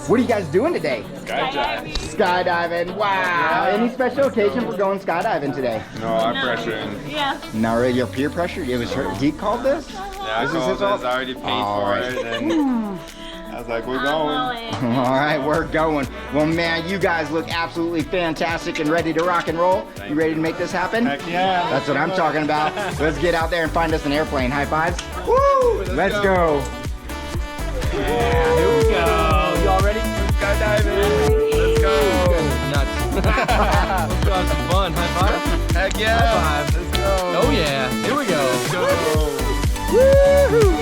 What are you guys doing today? Skydiving. Skydiving. Wow. Any special occasion for going skydiving today? No, I'm pressuring. Yeah. Not really. Your peer pressure? It was her. He called this? Yeah, I called this. I already paid for it. And I was like, we're going. All right, we're going. Well, man, you guys look absolutely fantastic and ready to rock and roll. You ready to make this happen? Heck yeah. That's what I'm talking about. Let's get out there and find us an airplane. High fives. Woo! Let's go. Yeah, here we go. Y'all ready? Skydiving. Let's go. Nuts. Let's go have some fun. High five. Heck yeah. High five. Let's go. Oh yeah. Here we go. Let's go. Woo!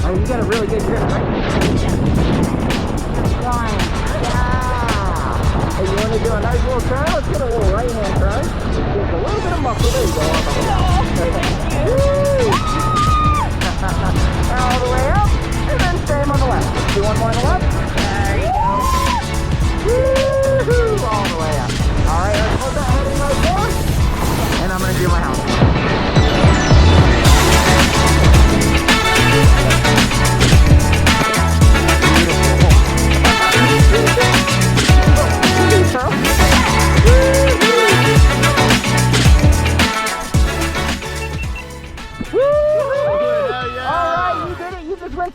Oh, you got a really good grip, right? Yeah. Hey, you want to do a nice little turn? Let's get a little right hand turn. Just a little bit of muscle. There you go. Woo! All the way up, and then same on the left. Let's do one more on the left. There you go. Woo-hoo! All the way up. All right, let's hold that heading right there. And I'm going to do my house.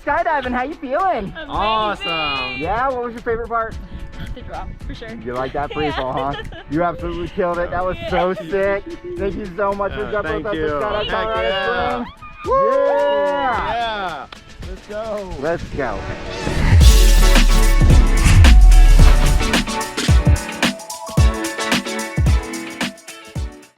Skydiving, how you feeling? Amazing. Awesome. Yeah, what was your favorite part? The drop, for sure. You like that free fall, huh? You absolutely killed it. That was so sick. Thank you so much for jumping with us at Skydive, Colorado Springs. Yeah. Yeah. Yeah. Let's go. Let's go.